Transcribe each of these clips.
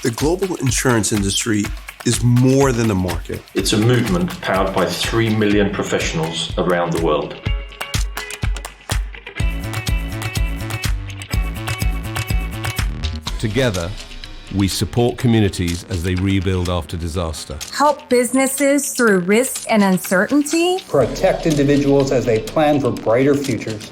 The global insurance industry is more than a market. It's a movement powered by 3 million professionals around the world. Together, we support communities as they rebuild after disaster. Help businesses through risk and uncertainty. Protect individuals as they plan for brighter futures.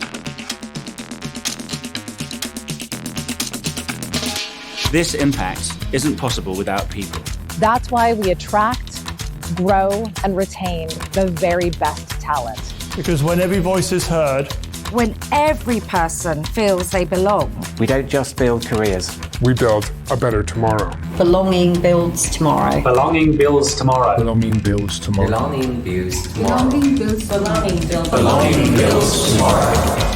This impact isn't possible without people. That's why we attract, grow, and retain the very best talent. Because when every voice is heard, When every person feels they belong. We don't just build careers. We build a better tomorrow. Belonging builds tomorrow. Belonging builds tomorrow. Belonging builds tomorrow. Belonging builds tomorrow. Belonging builds Belonging builds tomorrow. Belonging builds tomorrow.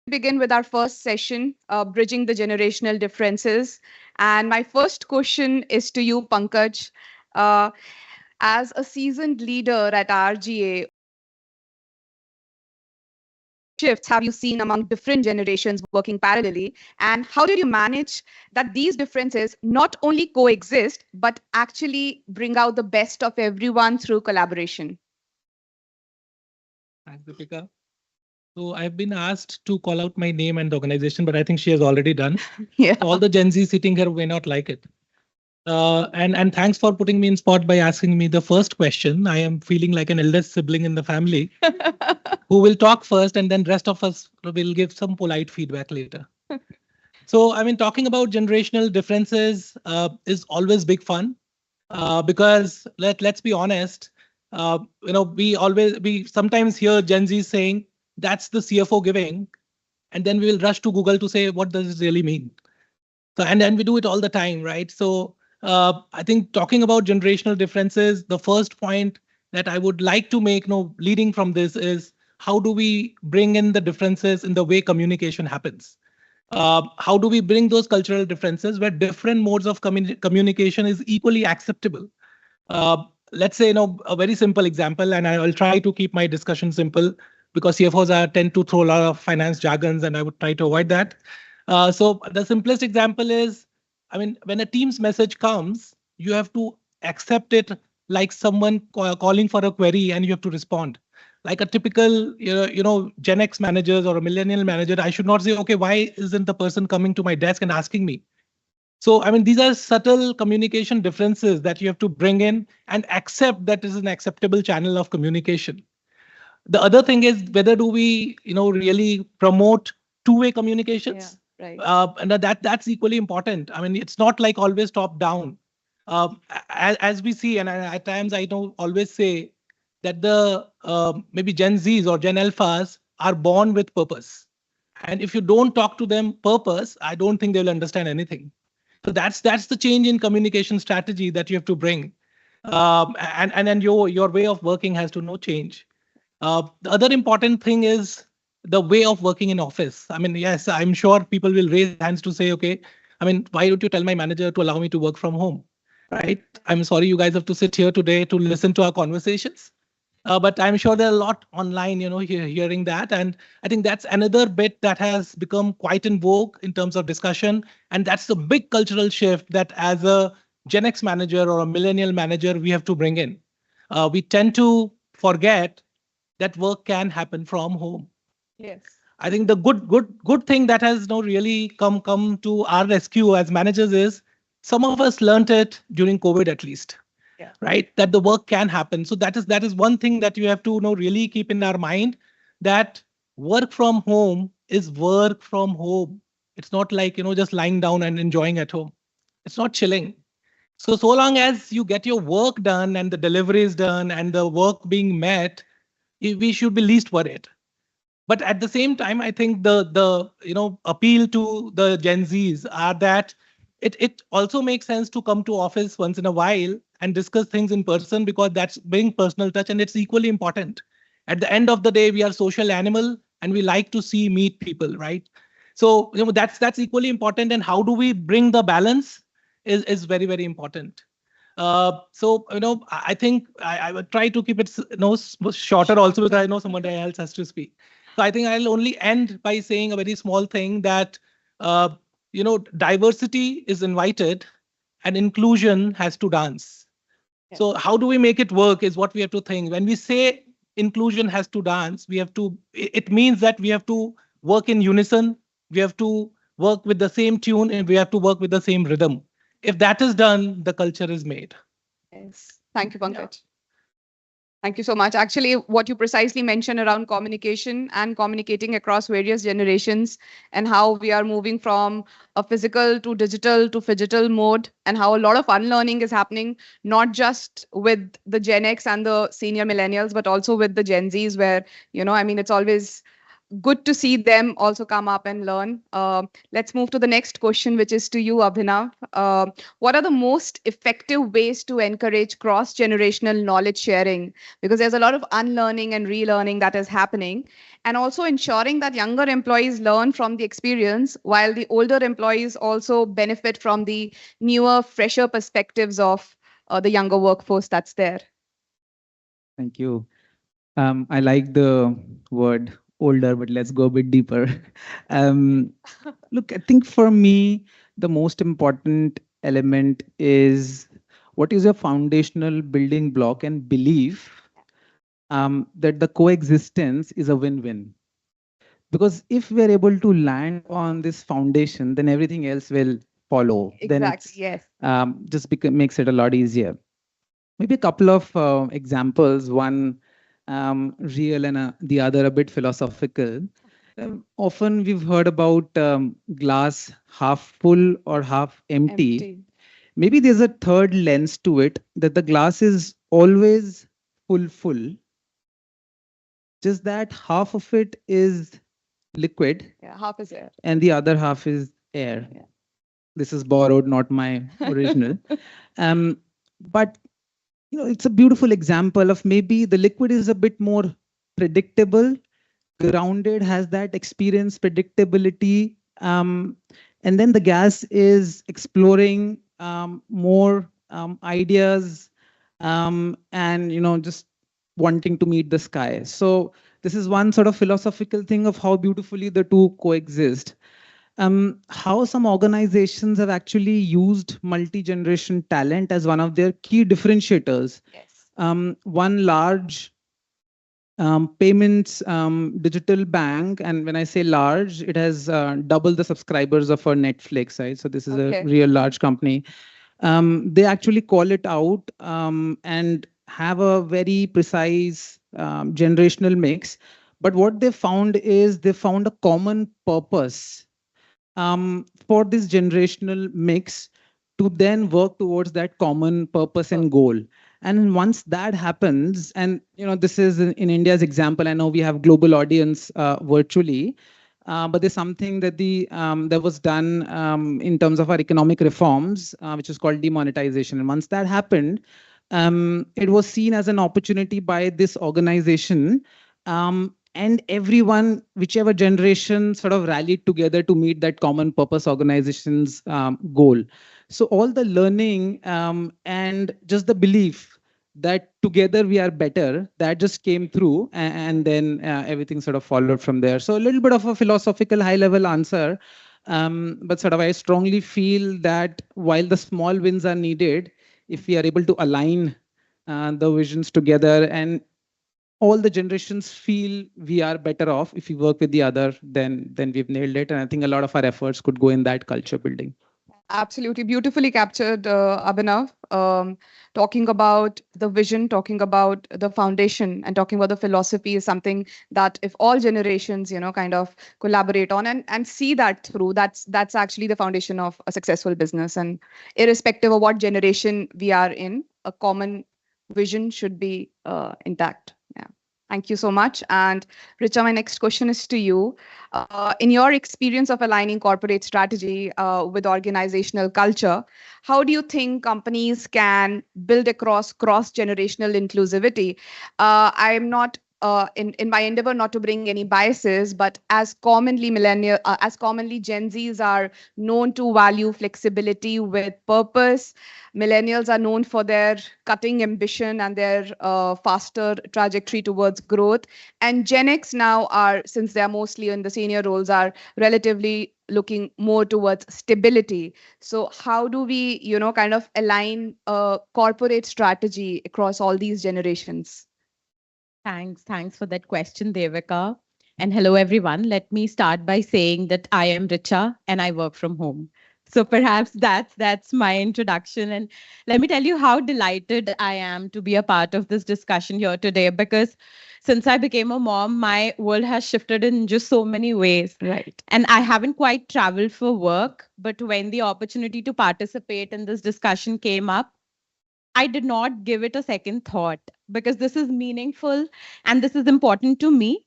Begin with our first session, bridging the generational differences. And my first question is to you, Pankaj. As a seasoned leader at RGA, shifts have you seen among different generations working parallelly? And how did you manage that these differences not only coexist, but actually bring out the best of everyone through collaboration? Thanks, Deepika. So I've been asked to call out my name and the organization, but I think she has already done. Yeah. All the Gen Z sitting here may not like it. And thanks for putting me in spot by asking me the first question. I am feeling like an eldest sibling in the family who will talk first, and then rest of us will give some polite feedback later. So, I mean, talking about generational differences is always big fun because let's be honest. We sometimes hear Gen Z saying, that's the CFO giving, and then we will rush to Google to say, what does it really mean? So, and then we do it all the time, right? So I think talking about generational differences, the first point that I would like to make, leading from this is, how do we bring in the differences in the way communication happens? How do we bring those cultural differences where different modes of communication is equally acceptable? Let's say, a very simple example, and I will try to keep my discussion simple, because CFOs tend to throw a lot of finance jargons, and I would try to avoid that. So the simplest example is, I mean, when a Teams message comes, you have to accept it like someone calling for a query, and you have to respond. Like a typical, Gen X managers or a millennial manager, I should not say, okay, why isn't the person coming to my desk and asking me? So, I mean, these are subtle communication differences that you have to bring in and accept that is an acceptable channel of communication. The other thing is, whether do we, really promote two-way communications? Yeah, right. And that's equally important. I mean, it's not like always top down. As we see, and at times I don't always say that the maybe Gen Zs or Gen Alphas are born with purpose. And if you don't talk to them purpose, I don't think they'll understand anything. So that's the change in communication strategy that you have to bring. And then your way of working has to change. The other important thing is the way of working in office. I mean, yes, I'm sure people will raise hands to say, okay, I mean, why don't you tell my manager to allow me to work from home, right? I'm sorry you guys have to sit here today to listen to our conversations. But I'm sure there are a lot online, hearing that. And I think that's another bit that has become quite in vogue in terms of discussion. And that's the big cultural shift that as a Gen X manager or a millennial manager, we have to bring in. We tend to forget that work can happen from home. Yes. I think the good thing that has really come to our rescue as managers is some of us learned it during COVID at least. Yeah. Right? That the work can happen. So that is one thing that you have to really keep in our mind, that work from home is work from home. It's not like, just lying down and enjoying at home. It's not chilling. So long as you get your work done and the delivery is done and the work being met, we should be least worried. But at the same time, I think the appeal to the Gen Zs are that it also makes sense to come to office once in a while and discuss things in person, because that's bring personal touch, and it's equally important. At the end of the day, we are social animal. and we like to meet people, right? So that's equally important. And how do we bring the balance is very, very important. So I think I would try to keep it shorter also, because I know somebody else has to speak. So I think I'll only end by saying a very small thing that diversity is invited and inclusion has to dance. Yeah. So how do we make it work is what we have to think. When we say inclusion has to dance, it means that we have to work in unison, we have to work with the same tune, and we have to work with the same rhythm. If that is done, the culture is made. Yes. Thank you, Pankaj. Yeah. Thank you so much. Actually, what you precisely mentioned around communication and communicating across various generations, and how we are moving from a physical to digital to phygital mode, and how a lot of unlearning is happening, not just with the Gen X and the senior millennials, but also with the Gen Zs, where, it's always good to see them also come up and learn. Let's move to the next question, which is to you, Abhinav. What are the most effective ways to encourage cross-generational knowledge sharing? Because there's a lot of unlearning and relearning that is happening, and also ensuring that younger employees learn from the experience, while the older employees also benefit from the newer, fresher perspectives of the younger workforce that's there. Thank you. I like the word older, but let's go a bit deeper. Look, I think for me, the most important element is what is your foundational building block and belief that the coexistence is a win-win. Because if we're able to land on this foundation, then everything else will follow. Exactly, then it's, yes. Just makes it a lot easier. Maybe a couple of examples, one real and the other a bit philosophical. Often we've heard about glass half full or half empty. Maybe there's a third lens to it, that the glass is always full, just that half of it is liquid. Yeah, half is air. And the other half is air. Yeah. This is borrowed, not my original. But it's a beautiful example of maybe the liquid is a bit more predictable, grounded, has that experience, predictability. And then the gas is exploring more ideas and, just wanting to meet the sky. So this is one sort of philosophical thing of how beautifully the two coexist. How some organizations have actually used multi-generation talent as one of their key differentiators. Yes. One large payments digital bank, and when I say large, it has double the subscribers of our Netflix, right? So this is a real large company. They actually call it out and have a very precise generational mix. But what they found is they found a common purpose for this generational mix to then work towards that common purpose and goal. And once that happens, and this is in India's example, I know we have global audience virtually, but there's something that that was done in terms of our economic reforms, which is called demonetization. And once that happened, it was seen as an opportunity by this organization. And everyone, whichever generation, sort of rallied together to meet that common purpose organization's goal. So all the learning and just the belief that together we are better, that just came through, and then everything sort of followed from there. So a little bit of a philosophical high-level answer, but sort of I strongly feel that while the small wins are needed, if we are able to align the visions together, and all the generations feel we are better off if we work with the other, then we've nailed it. And I think a lot of our efforts could go in that culture building. Absolutely beautifully captured, Abhinav. Talking about the vision, talking about the foundation, and talking about the philosophy is something that if all generations, kind of collaborate on and see that through, that's actually the foundation of a successful business. And irrespective of what generation we are in, a common vision should be intact. Yeah. Thank you so much. And Richa, my next question is to you. In your experience of aligning corporate strategy with organizational culture, how do you think companies can build across cross-generational inclusivity? I'm not in my endeavor not to bring any biases, but as commonly Gen Zs are known to value flexibility with purpose. Millennials are known for their cutting ambition and their faster trajectory towards growth. And Gen X now are, since they are mostly in the senior roles, are relatively looking more towards stability. So how do we, kind of align a corporate strategy across all these generations? Thanks for that question, Devika. And hello, everyone. Let me start by saying that I am Richa and I work from home. So perhaps that's my introduction. And let me tell you how delighted I am to be a part of this discussion here today, because since I became a mom, my world has shifted in just so many ways. Right. And I haven't quite traveled for work, but when the opportunity to participate in this discussion came up, I did not give it a second thought, because this is meaningful and this is important to me.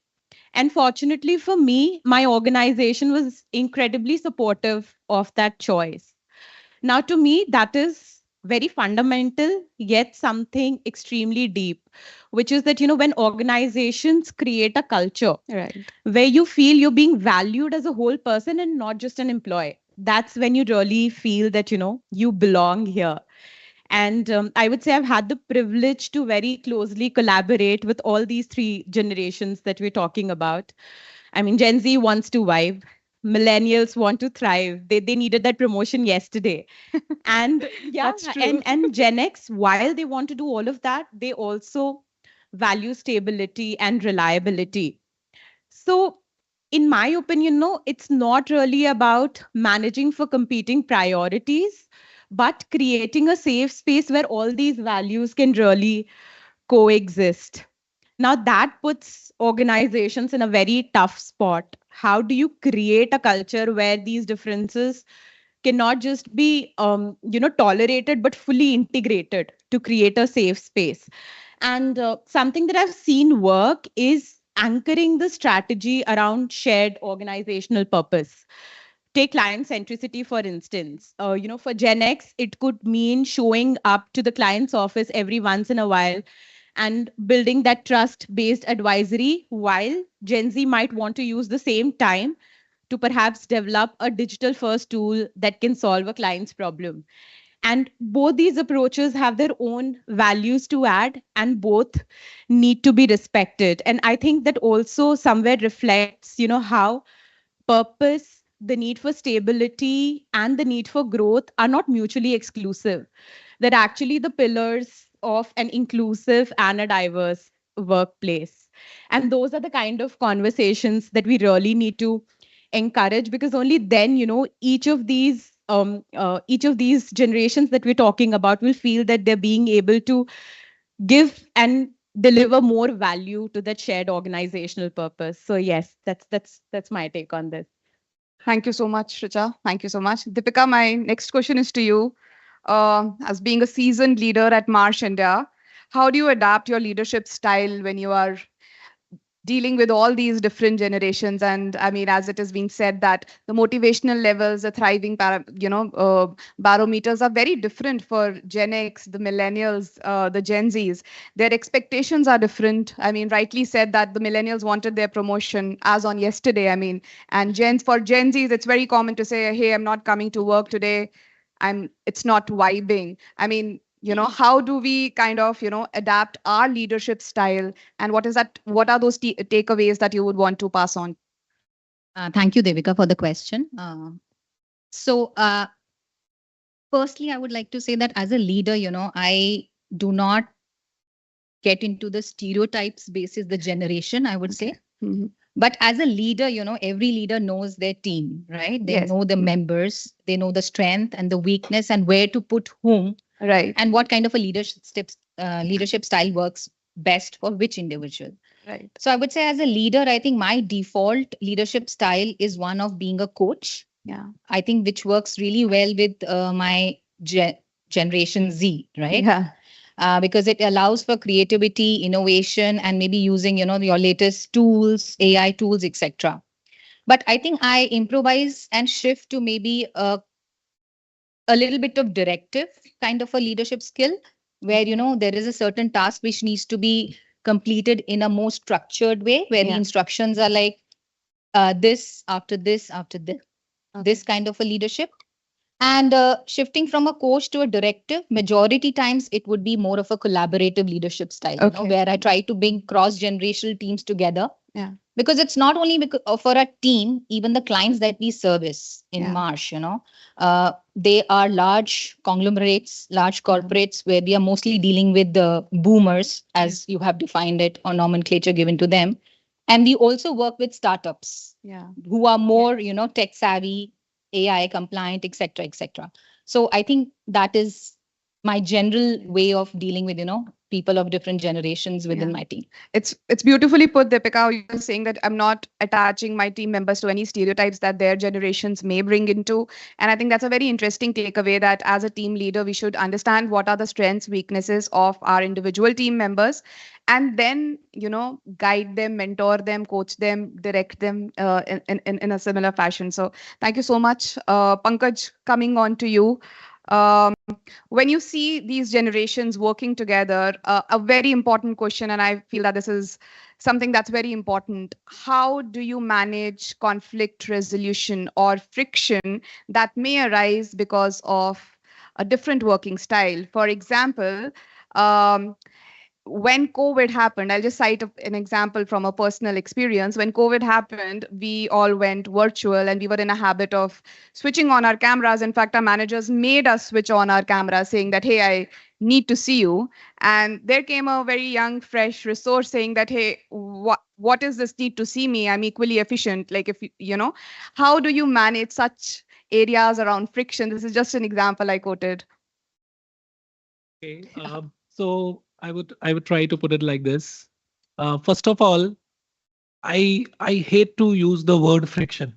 And fortunately for me, my organization was incredibly supportive of that choice. Now, to me, that is very fundamental, yet something extremely deep, which is that, when organizations create a culture where you feel you're being valued as a whole person and not just an employee, that's when you really feel that, you belong here. And I would say I've had the privilege to very closely collaborate with all these three generations that we're talking about. I mean, Gen Z wants to vibe. Millennials want to thrive. They needed that promotion yesterday. And yeah, That's true. and Gen X, while they want to do all of that, they also value stability and reliability. So, in my opinion, no, it's not really about managing for competing priorities, but creating a safe space where all these values can really coexist. Now, that puts organizations in a very tough spot. How do you create a culture where these differences cannot just be, tolerated, but fully integrated to create a safe space? And something that I've seen work is anchoring the strategy around shared organizational purpose. Take client centricity, for instance. For Gen X, it could mean showing up to the client's office every once in a while and building that trust based advisory, while Gen Z might want to use the same time to perhaps develop a digital first tool that can solve a client's problem. And both these approaches have their own values to add, and both need to be respected. And I think that also somewhere reflects, how purpose, the need for stability, and the need for growth are not mutually exclusive. They're actually the pillars of an inclusive and a diverse workplace. And those are the kind of conversations that we really need to encourage, because only then, each of these generations that we're talking about will feel that they're being able to give and deliver more value to that shared organizational purpose. So yes, that's my take on this. Thank you so much, Richa. Thank you so much. Deepika, my next question is to you. As being a seasoned leader at Marsh India, how do you adapt your leadership style when you are dealing with all these different generations? And I mean, as it has been said, that the motivational levels, the thriving barometers are very different for Gen X, the millennials, the Gen Zs. Their expectations are different. I mean, rightly said that the millennials wanted their promotion as on yesterday. I mean, and for Gen Zs, it's very common to say, hey, I'm not coming to work today. It's not vibing. I mean, how do we kind of, adapt our leadership style, and what are those takeaways that you would want to pass on? Thank you, Devika, for the question. Firstly, I would like to say that as a leader, I do not get into the stereotypes basis the generation, I would say. Mm-hmm. But as a leader, every leader knows their team, right? They know the members, they know the strength and the weakness and where to put whom. Right. And what kind of a leadership style works best for which individual. Right. So I would say as a leader, I think my default leadership style is one of being a coach. Yeah. I think which works really well with my generation Z, right? Yeah. Because it allows for creativity, innovation, and maybe using, your latest tools, AI tools, etc. But I think I improvise and shift to maybe a little bit of directive kind of a leadership skill where, there is a certain task which needs to be completed in a more structured way, where the instructions are like this after this after this, this kind of a leadership. And shifting from a coach to a directive, majority times it would be more of a collaborative leadership style, where I try to bring cross-generational teams together. Yeah. Because it's not only for a team, even the clients that we service in Marsh, they are large conglomerates, large corporates, where we are mostly dealing with the boomers, as you have defined it, or nomenclature given to them. And we also work with startups who are more, tech savvy, AI compliant, etc., etc. So I think that is my general way of dealing with, people of different generations within my team. It's beautifully put, Deepika. You're saying that I'm not attaching my team members to any stereotypes that their generations may bring into. And I think that's a very interesting takeaway, that as a team leader, we should understand what are the strengths, weaknesses of our individual team members, and then, guide them, mentor them, coach them, direct them in a similar fashion. So thank you so much. Pankaj, coming on to you. When you see these generations working together, a very important question, and I feel that this is something that's very important. How do you manage conflict resolution or friction that may arise because of a different working style? For example, when COVID happened, I'll just cite an example from a personal experience. When COVID happened, we all went virtual and we were in a habit of switching on our cameras. In fact, our managers made us switch on our cameras, saying that, hey, I need to see you. And there came a very young, fresh resource saying that, hey, what is this need to see me? I'm equally efficient. Like, if how do you manage such areas around friction? This is just an example I quoted. Okay. So I would try to put it like this. First of all, I hate to use the word friction.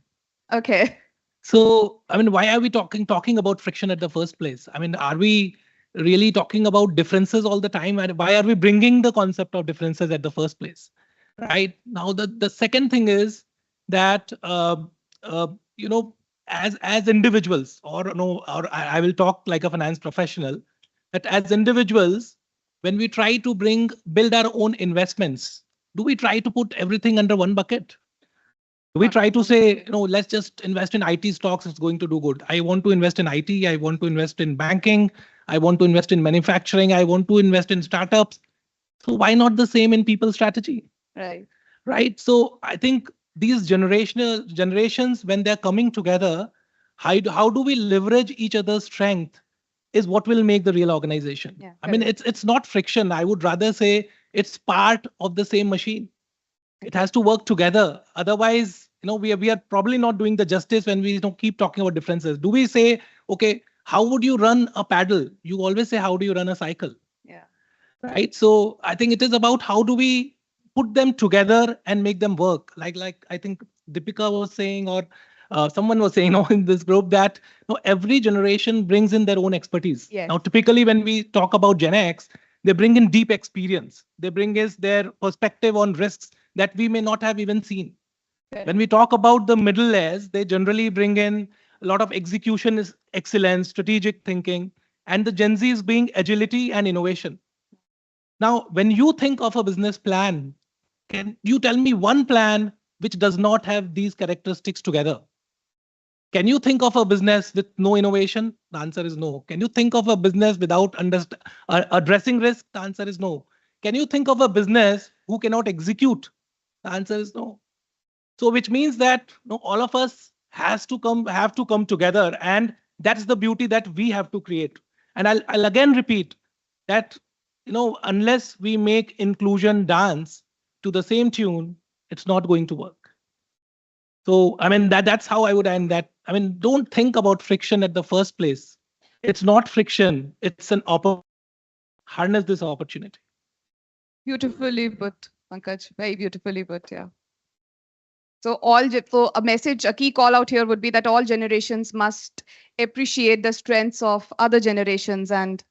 Okay. So I mean, why are we talking about friction at the first place? I mean, are we really talking about differences all the time? And why are we bringing the concept of differences at the first place? Right now, the second thing is that as individuals, or I will talk like a finance professional, that as individuals, when we try to build our own investments, do we try to put everything under one bucket? Do we try to say, let's just invest in IT stocks, it's going to do good? I want to invest in IT, I want to invest in banking, I want to invest in manufacturing, I want to invest in startups. So why not the same in people strategy? Right. So I think these generations, when they're coming together, how do we leverage each other's strength is what will make the real organization. I mean, it's not friction. I would rather say it's part of the same machine. It has to work together. Otherwise, we are probably not doing the justice when we keep talking about differences. Do we say, okay, how would you run a paddle? You always say, how do you run a cycle? Right. So I think it is about how do we put them together and make them work. Like I think Deepika was saying, or someone was saying in this group, that every generation brings in their own expertise. Now, typically when we talk about Gen X, they bring in deep experience. They bring us their perspective on risks that we may not have even seen. When we talk about the middle layers, they generally bring in a lot of execution excellence, strategic thinking, and the Gen Zs being agility and innovation. Now, when you think of a business plan, can you tell me one plan which does not have these characteristics together? Can you think of a business with no innovation? The answer is no. Can you think of a business without addressing risk? The answer is no. Can you think of a business who cannot execute? The answer is no. So which means that all of us have to come together, and that's the beauty that we have to create. And I'll again repeat that unless we make inclusion dance to the same tune, it's not going to work. So I mean that's how I would end that. I mean, don't think about friction at the first place. It's not friction, it's an opportunity. Harness this opportunity. Beautifully put, Pankaj. Very beautifully put, yeah. So a message, a key call out here would be that all generations must appreciate the strengths of other generations and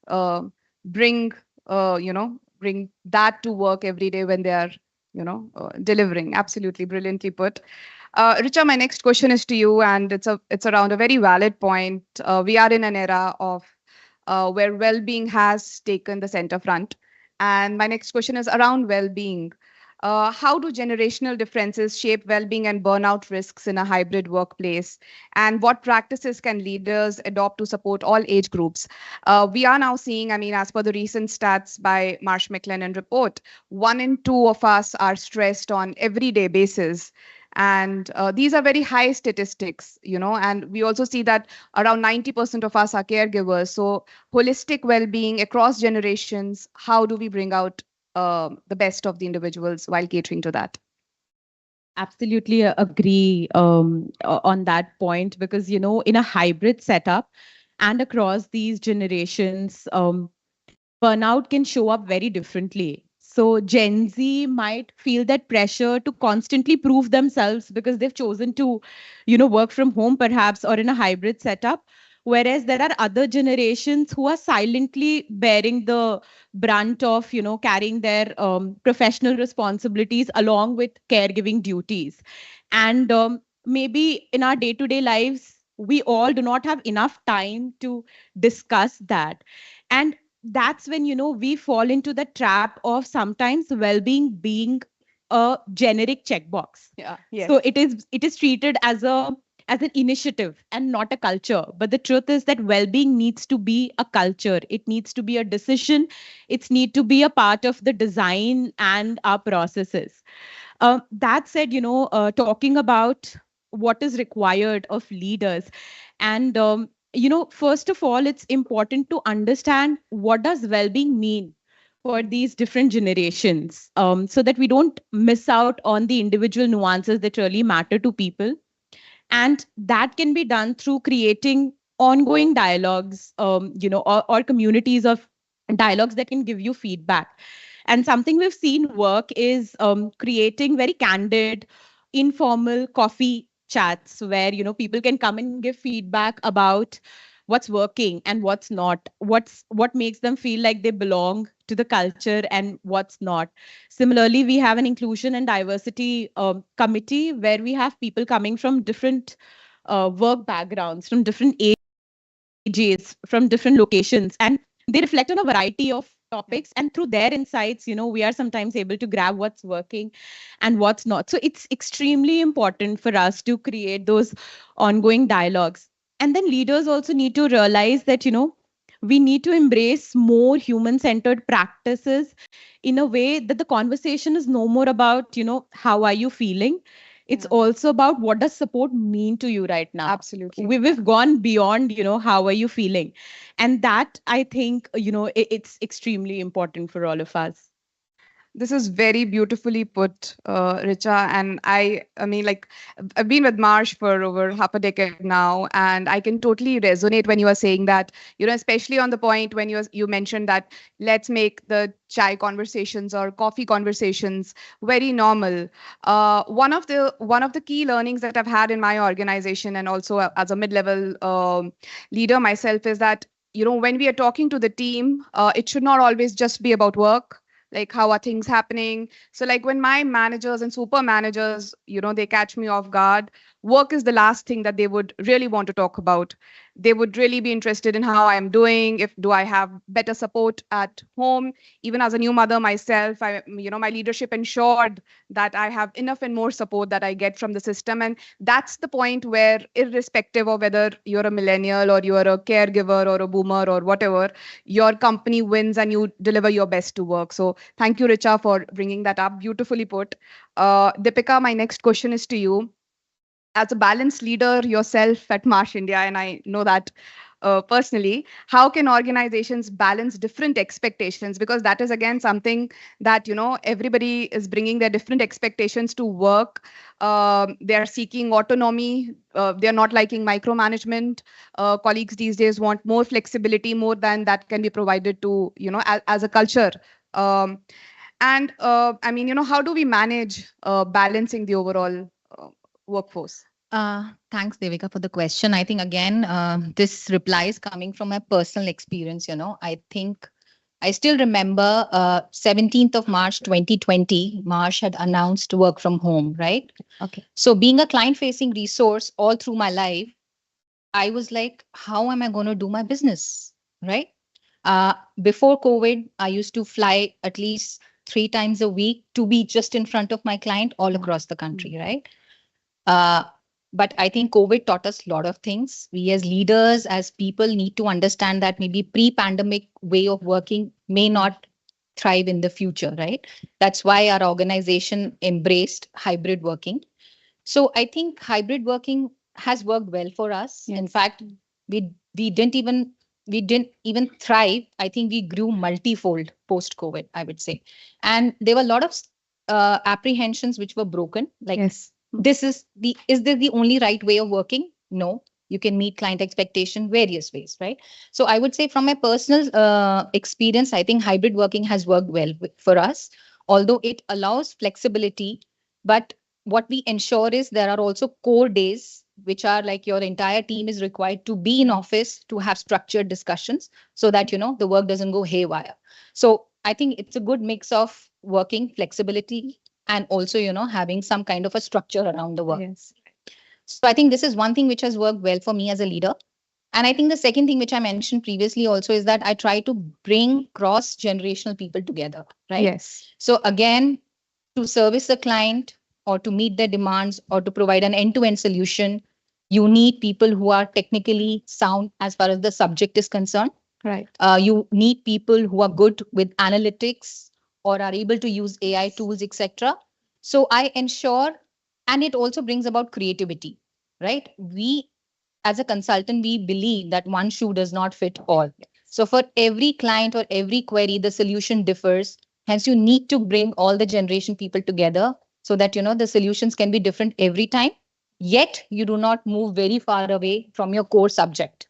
bring that to work every day when they are, delivering. Absolutely brilliantly put. Richa, my next question is to you, and it's around a very valid point. We are in an era of where well-being has taken the center front, And my next question is around well-being. How do generational differences shape well-being and burnout risks in a hybrid workplace? And what practices can leaders adopt to support all age groups? We are now seeing, I mean, as per the recent stats by Marsh McLennan report, 1 in 2 of us are stressed on everyday basis. And these are very high statistics, you know, and we also see that around 90% of us are caregivers. So holistic well-being across generations, how do we bring out the best of the individuals while catering to that? Absolutely agree on that point, because, you know, in a hybrid setup and across these generations, burnout can show up very differently. So Gen Z might feel that pressure to constantly prove themselves because they've chosen to, you know, work from home perhaps, or in a hybrid setup. Whereas there are other generations who are silently bearing the brunt of, you know, carrying their professional responsibilities along with caregiving duties. And maybe in our day-to-day lives, we all do not have enough time to discuss that. And that's when, you know, we fall into the trap of sometimes well-being being a generic checkbox. Yeah. Yes. So it is treated as an initiative and not a culture. But the truth is that well-being needs to be a culture. It needs to be a decision. It's need to be a part of the design and our processes. That said, you know, talking about what is required of leaders, and you know, first of all, it's important to understand what does well-being mean for these different generations, so that we don't miss out on the individual nuances that really matter to people. And that can be done through creating ongoing dialogues, you know, or communities of dialogues that can give you feedback. And something we've seen work is creating very candid, informal coffee chats where, you know, people can come and give feedback about what's working and what's not, what makes them feel like they belong to the culture and what's not. Similarly, we have an inclusion and diversity committee where we have people coming from different work backgrounds, from different ages, from different locations, and they reflect on a variety of topics. And through their insights, you know, we are sometimes able to grab what's working and what's not. So it's extremely important for us to create those ongoing dialogues. And then leaders also need to realize that, you know, we need to embrace more human centered practices in a way that the conversation is no more about, you know, how are you feeling? It's also about what does support mean to you right now. Absolutely. We've gone beyond, you know, how are you feeling? And that, I think, you know, it's extremely important for all of us. This is very beautifully put, Richa. And I mean, like, I've been with Marsh for over half a decade now, and I can totally resonate when you are saying that, you know, especially on the point when you mentioned that let's make the chai conversations or coffee conversations very normal. One of the key learnings that I've had in my organization and also as a mid-level leader myself is that, you know, when we are talking to the team, it should not always just be about work, like how are things happening. So like when my managers and super managers, you know, they catch me off guard, work is the last thing that they would really want to talk about. They would really be interested in how I'm doing, if do I have better support at home. Even as a new mother myself, you know, my leadership ensured that I have enough and more support that I get from the system. And that's the point where, irrespective of whether you're a millennial or you're a caregiver or a boomer or whatever, your company wins and you deliver your best to work. So thank you, Richa, for bringing that up. Beautifully put. Deepika, my next question is to you. As a balanced leader yourself at Marsh India, and I know that personally, how can organizations balance different expectations? Because that is again something that, you know, everybody is bringing their different expectations to work. They are seeking autonomy. They are not liking micromanagement. Colleagues these days want more flexibility, more than that can be provided to, you know, as a culture. And I mean, you know, how do we manage balancing the overall workforce? Thanks, Devika, for the question. I think, again, this reply is coming from my personal experience. You know, I think I still remember 17th of March 2020, Marsh had announced work from home, right? Okay. So being a client-facing resource all through my life, I was like, how am I going to do my business, right? Before COVID, I used to fly at least 3 times a week to be just in front of my client all across the country, right? Uh, but I think COVID taught us a lot of things. We as leaders, as people, need to understand that maybe pre-pandemic way of working may not thrive in the future, right? That's why our organization embraced hybrid working. So I think hybrid working has worked well for us. In fact, we didn't even thrive. I think we grew multifold post COVID, I would say. And there were a lot of apprehensions which were broken. Like, is this the only right way of working? No, you can meet client expectation various ways, right? So I would say from my personal experience, I think hybrid working has worked well for us, although it allows flexibility. But what we ensure is there are also core days which are like your entire team is required to be in office to have structured discussions so that the work doesn't go haywire. So I think it's a good mix of working flexibility and also having some kind of a structure around the work. So I think this is one thing which has worked well for me as a leader. And I think the second thing which I mentioned previously also is that I try to bring cross generational people together, right? So again, to service a client or to meet their demands or to provide an end-to-end solution, you need people who are technically sound as far as the subject is concerned. Right. You need people who are good with analytics or are able to use AI tools, etc. So I ensure, and it also brings about creativity, right? We, as a consultant, we believe that one shoe does not fit all. So for every client or every query, the solution differs. Hence, you need to bring all the generation people together so that the solutions can be different every time. Yet you do not move very far away from your core subject.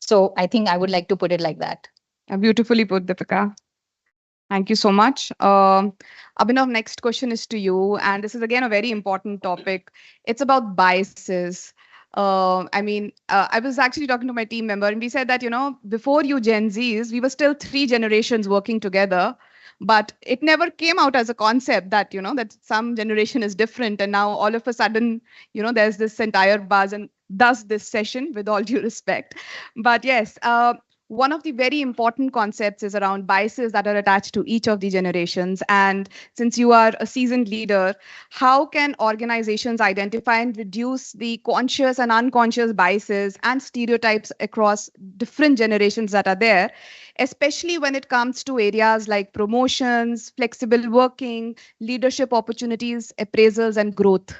So I think I would like to put it like that. Beautifully put, Deepika. Thank you so much. Abhinav, next question is to you. And this is again a very important topic. It's about biases. I was actually talking to my team member and we said that, before you Gen Zs, we were still 3 generations working together. But it never came out as a concept that, that some generation is different. And now all of a sudden, there's this entire buzz and thus this session with all due respect. But yes, one of the very important concepts is around biases that are attached to each of the generations. And since you are a seasoned leader, how can organizations identify and reduce the conscious and unconscious biases and stereotypes across different generations that are there, especially when it comes to areas like promotions, flexible working, leadership opportunities, appraisals, and growth?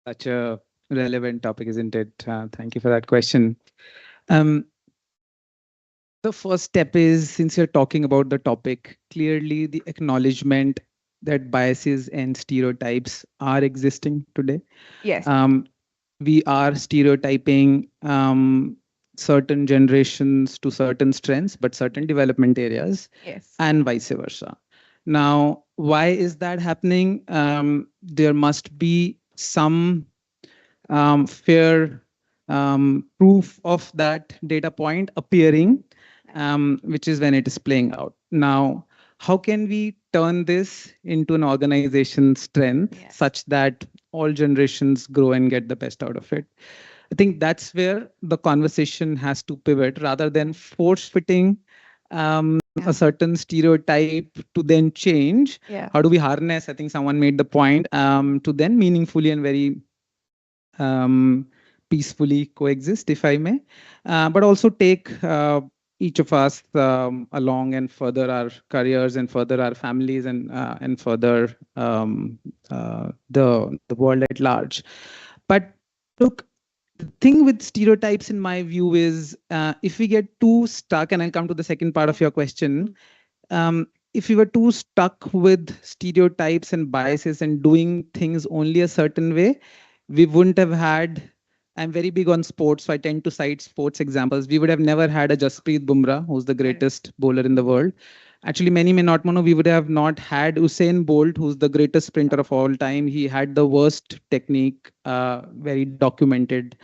Such a relevant topic, isn't it? Thank you for that question. The first step is, since you're talking about the topic, clearly the acknowledgement that biases and stereotypes are existing today. Yes. We are stereotyping certain generations to certain strengths, but certain development areas, and vice versa. Now, why is that happening? There must be some fair proof of that data point appearing, which is when it is playing out. Now, how can we turn this into an organization's strength such that all generations grow and get the best out of it? I think that's where the conversation has to pivot rather than force-fitting a certain stereotype to then change. How do we harness, I think someone made the point, to then meaningfully and very peacefully coexist, if I may, but also take each of us along and further our careers and further our families and further the world at large. But look, the thing with stereotypes, in my view, is if we get too stuck, and I'll come to the second part of your question, if we were too stuck with stereotypes and biases and doing things only a certain way, we wouldn't have had, I'm very big on sports, so I tend to cite sports examples. We would have never had a Jasprit Bumrah, who's the greatest bowler in the world. Actually, many may not know, we would have not had Usain Bolt, who's the greatest sprinter of all time. He had the worst technique, very documented.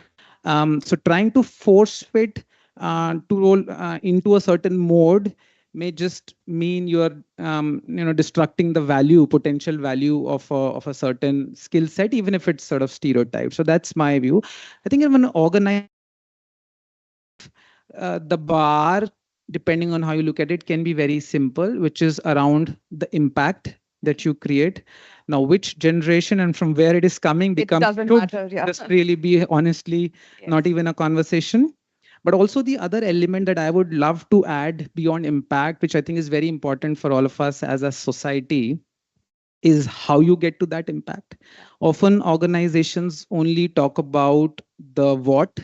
So trying to force fit to roll into a certain mode may just mean you're destructing the potential value of a certain skill set, even if it's sort of stereotyped. So that's my view. I think if an organization the bar, depending on how you look at it, can be very simple, which is around the impact that you create. Now, which generation and from where it is coming becomes doesn't matter, yeah. just really be honestly not even a conversation. But also the other element that I would love to add beyond impact, which I think is very important for all of us as a society, is how you get to that impact. Often organizations only talk about the what,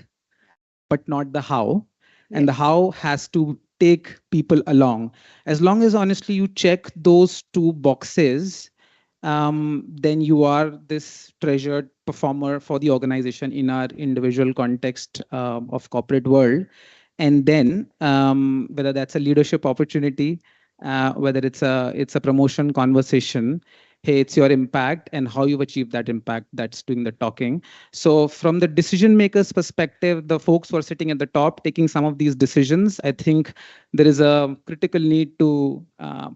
but not the how. And the how has to take people along. As long as honestly you check those two boxes, then you are this treasured performer for the organization in our individual context of corporate world. And then whether that's a leadership opportunity, whether it's a promotion conversation, hey, it's your impact and how you've achieved that impact that's doing the talking. So from the decision makers perspective, the folks who are sitting at the top taking some of these decisions, I think there is a critical need to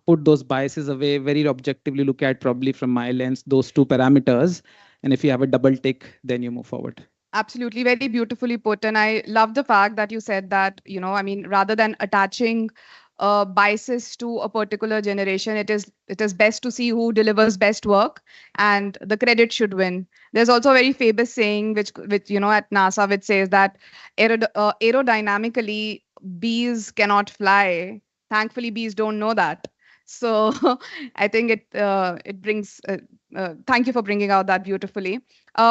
put those biases away, very objectively look at, probably from my lens, those two parameters. And if you have a double tick, then you move forward. Absolutely, very beautifully put. And I love the fact that you said that, I mean, rather than attaching biases to a particular generation, it is best to see who delivers best work, and the credit should win. There's also a very famous saying which at NASA, which says that aerodynamically bees cannot fly. Thankfully, bees don't know that. So I think it brings. Thank you for bringing out that beautifully.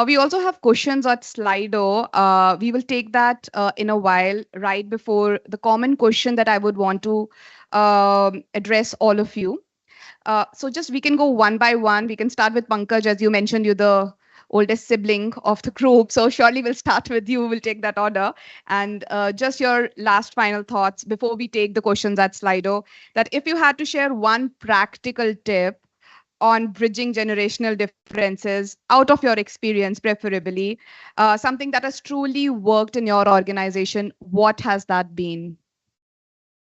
We also have questions at Slido. We will take that in a while, right before the common question that I would want to address all of you. So just we can go one by one. We can start with Pankaj, as you mentioned, you're the oldest sibling of the group. So surely we'll start with you. We'll take that order. And just your last final thoughts before we take the questions at Slido, that if you had to share one practical tip on bridging generational differences out of your experience, preferably, something that has truly worked in your organization, what has that been?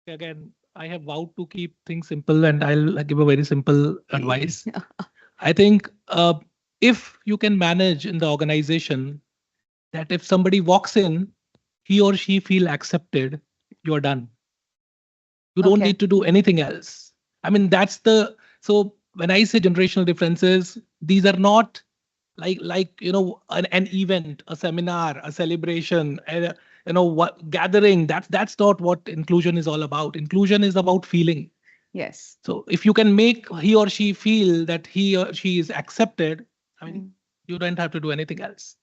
Again, I have vowed to keep things simple, and I'll give a very simple advice. I think if you can manage in the organization that if somebody walks in, he or she feel accepted, you're done. You don't need to do anything else. I mean, so when I say generational differences, these are not like an event, a seminar, a celebration, what gathering. That's not what inclusion is all about. Inclusion is about feeling. Yes. So if you can make he or she feel that he or she is accepted, I mean, you don't have to do anything else.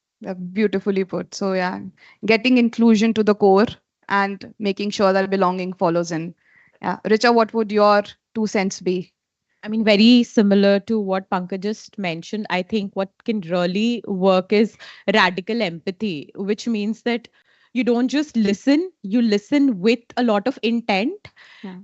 Beautifully put. So yeah, getting inclusion to the core and making sure that belonging follows in. Yeah, Richa, what would your 2 cents be? I mean, very similar to what Pankaj just mentioned. I think what can really work is radical empathy, which means that you don't just listen, you listen with a lot of intent,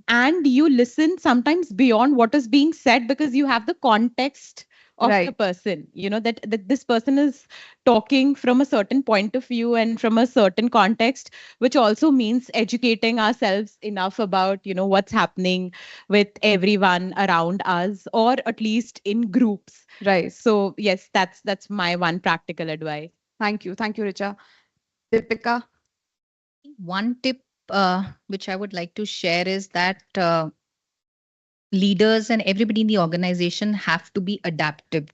and you listen sometimes beyond what is being said because you have the context of the person, that this person is talking from a certain point of view and from a certain context, which also means educating ourselves enough about what's happening with everyone around us, or at least in groups. Right. So yes, that's my one practical advice. Thank you, Richa. Deepika? One tip which I would like to share is that leaders and everybody in the organization have to be adaptive.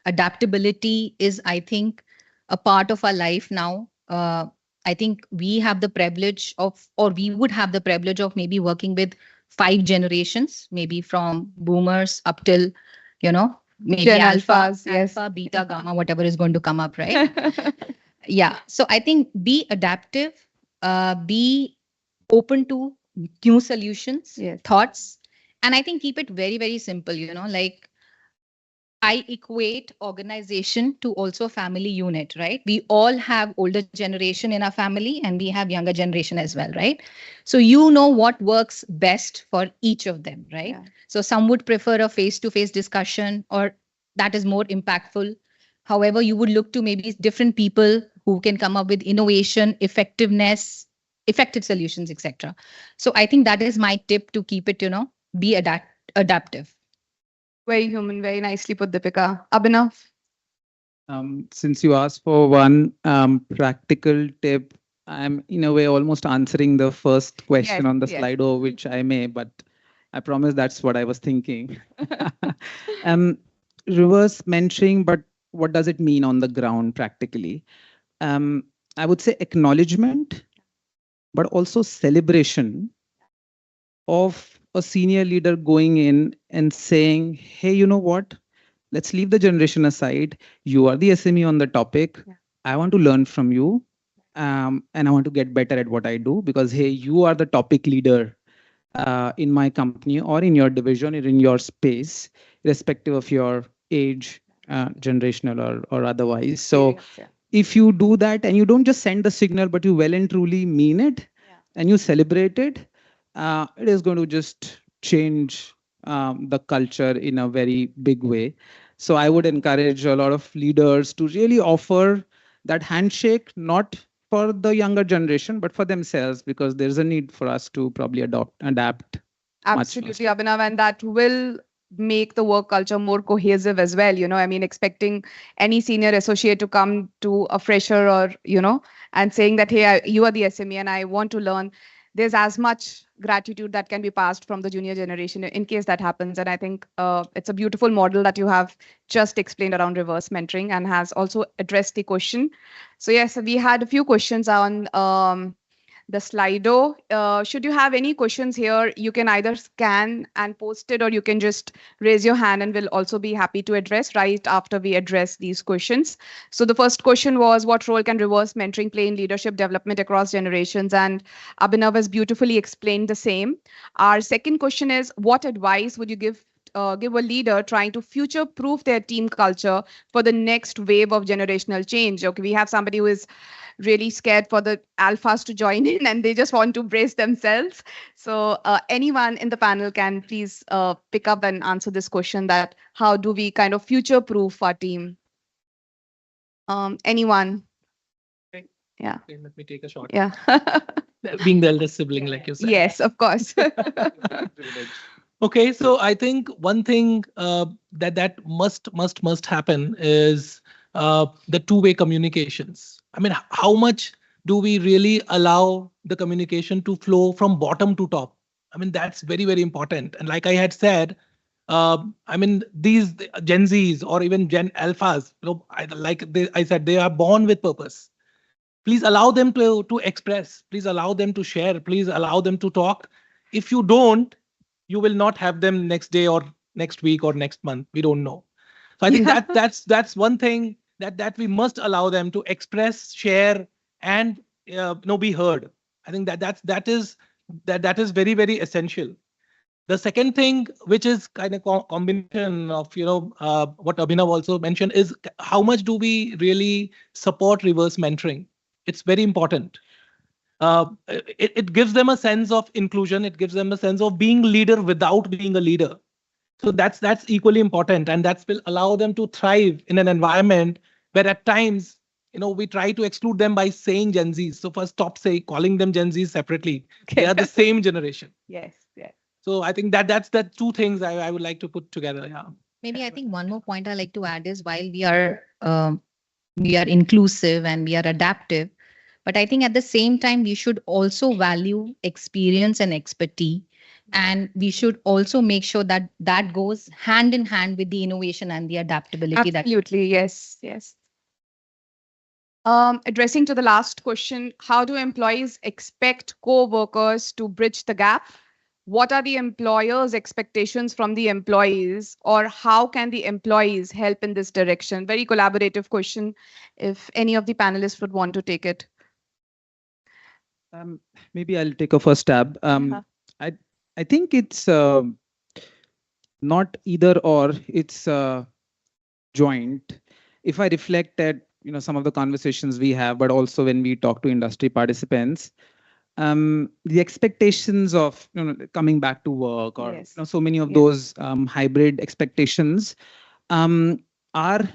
Adaptability is, I think, a part of our life now. I think we have the privilege of, or we would have the privilege of maybe working with 5 generations, maybe from boomers up till, maybe Gen alpha, yes. alpha, beta, gamma, whatever is going to come up, right? Yeah. So I think be adaptive, be open to new solutions, thoughts, and I think keep it very, very simple, like I equate organization to also family unit, right? We all have older generation in our family and we have younger generation as well, right? So you know what works best for each of them, right? Yeah. So some would prefer a face-to-face discussion, or that is more impactful. However, you would look to maybe different people who can come up with innovation, effectiveness, effective solutions, etc. So I think that is my tip to keep it, be adaptive. Very human, very nicely put, Deepika. Abhinav? Since you asked for one practical tip, I'm in a way almost answering the first question Yes, on the yes. Slido, which I may, but I promise that's what I was thinking. Reverse mentoring, but what does it mean on the ground practically? I would say acknowledgement, but also celebration of a senior leader going in and saying, hey, you know what? Let's leave the generation aside. You are the SME on the topic. Yeah. I want to learn from you. And I want to get better at what I do because, hey, you are the topic leader in my company or in your division or in your space, irrespective of your age, generational or otherwise. So if you do that and you don't just send the signal, but you well and truly mean it and you celebrate it, it is going to just change the culture in a very big way. So I would encourage a lot of leaders to really offer that handshake, not for the younger generation, but for themselves, because there's a need for us to probably adapt. Absolutely, Abhinav, and that will make the work culture more cohesive as well. I mean, expecting any senior associate to come to a fresher or, and saying that, hey, you are the SME and I want to learn. There's as much gratitude that can be passed from the junior generation in case that happens. And I think it's a beautiful model that you have just explained around reverse mentoring and has also addressed the question. So yes, we had a few questions on the Slido. Should you have any questions here, you can either scan and post it, or you can just raise your hand and we'll also be happy to address right after we address these questions. So the first question was, what role can reverse mentoring play in leadership development across generations? And Abhinav has beautifully explained the same. Our second question is, what advice would you give a leader trying to future-proof their team culture for the next wave of generational change? Okay, we have somebody who is really scared for the alphas to join in and they just want to brace themselves. So anyone in the panel can please pick up and answer this question, that how do we kind of future-proof our team? Anyone? Okay. Yeah. Okay, let me take a shot. Yeah. Being the eldest sibling, like you said. Yes, of course. Okay, so I think one thing that must happen is the two-way communications. I mean, how much do we really allow the communication to flow from bottom to top? I mean, that's very, very important. And like I had said, I mean, these Gen Zs or even Gen Alphas, I said, they are born with purpose. Please allow them to express. Please allow them to share. Please allow them to talk. If you don't, you will not have them next day or next week or next month. We don't know. So I think that's one thing that we must allow them to express, share, and be heard. I think that is very, very essential. The second thing, which is kind of combination of what Abhinav also mentioned, is how much do we really support reverse mentoring? It's very important. It gives them a sense of inclusion. It gives them a sense of being leader without being a leader. So that's equally important, and that will allow them to thrive in an environment where at times we try to exclude them by saying Gen Zs. So first, stop calling them Gen Zs separately. Okay. They are the same generation. Yes, yes. So I think that's the two things I would like to put together. Yeah. Maybe I think one more point I like to add is, while we are inclusive and we are adaptive, but I think at the same time, we should also value experience and expertise. And we should also make sure that that goes hand in hand with the innovation and the adaptability. Absolutely, yes, yes. Addressing to the last question, how do employees expect co-workers to bridge the gap? What are the employers' expectations from the employees, or how can the employees help in this direction? Very collaborative question. If any of the panelists would want to take it. Maybe I'll take a first stab. I think it's not either or, it's joint. If I reflect at some of the conversations we have, but also when we talk to industry participants, the expectations of coming back to work, or so many of those hybrid expectations are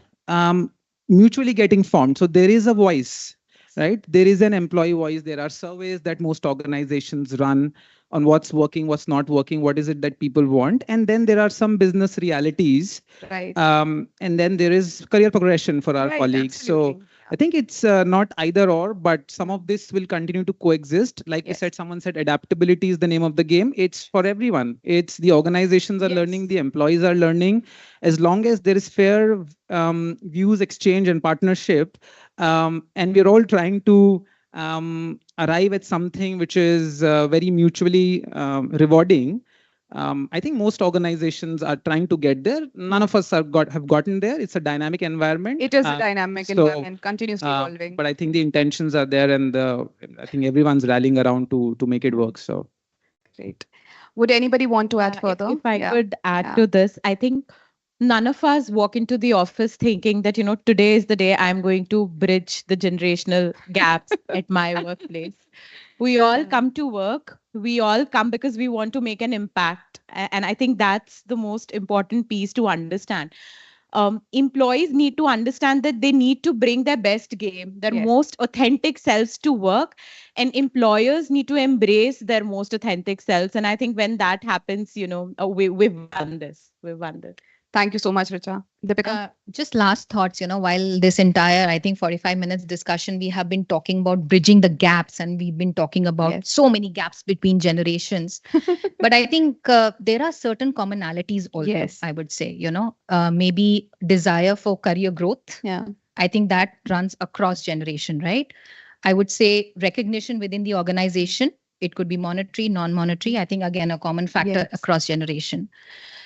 mutually getting formed. So there is a voice, right? There is an employee voice. There are surveys that most organizations run on what's working, what's not working, what is it that people want. And then there are some business realities. Right. And then there is career progression for our colleagues. Absolutely. So I think it's not either or, but some of this will continue to coexist. Like you said, someone said adaptability is the name of the game. It's for everyone. It's the organizations are learning, the employees are learning. As long as there is fair views exchange and partnership, and we're all trying to arrive at something which is very mutually rewarding. I think most organizations are trying to get there. None of us have gotten there. It's a dynamic environment. It is a dynamic environment, continuously evolving. But I think the intentions are there, and I think everyone's rallying around to make it work. So great. Would anybody want to add further? If I could add to this, I think none of us walk into the office thinking that, today is the day I'm going to bridge the generational gaps at my workplace. We all come to work. We all come because we want to make an impact. And I think that's the most important piece to understand. Employees need to understand that they need to bring their best game, their most authentic selves to work. And employers need to embrace their most authentic selves. And I think when that happens, we've won this. We've won this. Thank you so much, Richa. Deepika? Just last thoughts, while this entire, I think 45 minutes discussion, we have been talking about bridging the gaps, and we've been talking about so many gaps between generations. But I think there are certain commonalities also, I would say, maybe desire for career growth. Yeah. I think that runs across generation, right? I would say recognition within the organization. It could be monetary, non-monetary. I think, again, a common factor across generation.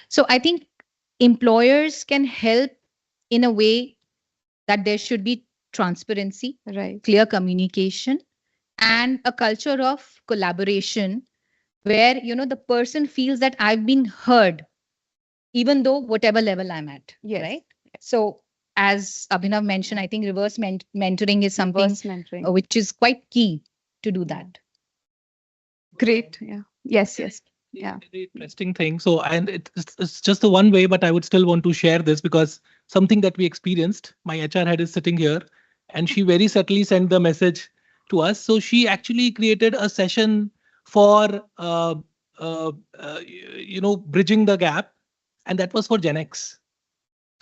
So I think employers can help in a way that there should be transparency, clear communication, and a culture of collaboration where, the person feels that I've been heard, even though whatever level I'm at, right? So as Abhinav mentioned, I think reverse mentoring is something which is quite key to do that. Great. Yeah. Yes. Yeah. Very interesting thing. So, and it's just the one way, but I would still want to share this because something that we experienced, my HR head is sitting here and she very subtly sent the message to us. So she actually created a session for, bridging the gap, and that was for Gen X.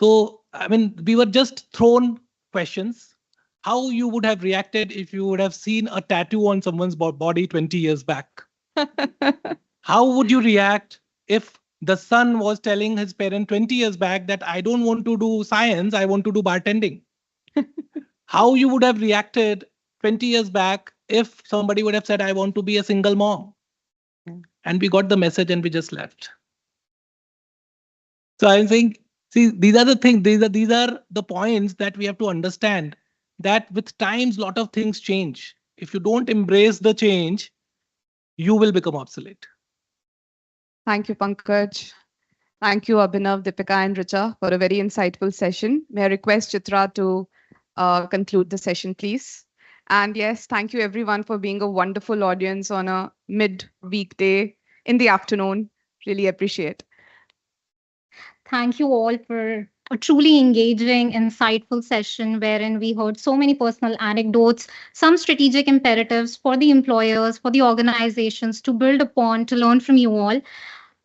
So, I mean, we were just thrown questions. How you would have reacted if you would have seen a tattoo on someone's body 20 years back? How would you react if the son was telling his parent 20 years back that I don't want to do science, I want to do bartending? How you would have reacted 20 years back if somebody would have said, I want to be a single mom? And we got the message and we just left. So I think, see, these are the things, these are the points that we have to understand, that with times, a lot of things change. If you don't embrace the change, you will become obsolete. Thank you, Pankaj. Thank you, Abhinav, Deepika, and Richa, for a very insightful session. May I request Chitra to conclude the session, please? And yes, thank you everyone for being a wonderful audience on a mid-weekday in the afternoon. Really appreciate. Thank you all for a truly engaging, insightful session wherein we heard so many personal anecdotes, some strategic imperatives for the employers, for the organizations to build upon, to learn from you all.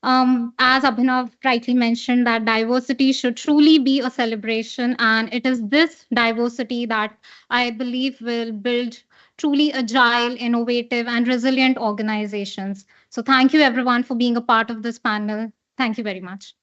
As Abhinav rightly mentioned, that diversity should truly be a celebration, and it is this diversity that I believe will build truly agile, innovative, and resilient organizations. So thank you everyone for being a part of this panel. Thank you very much.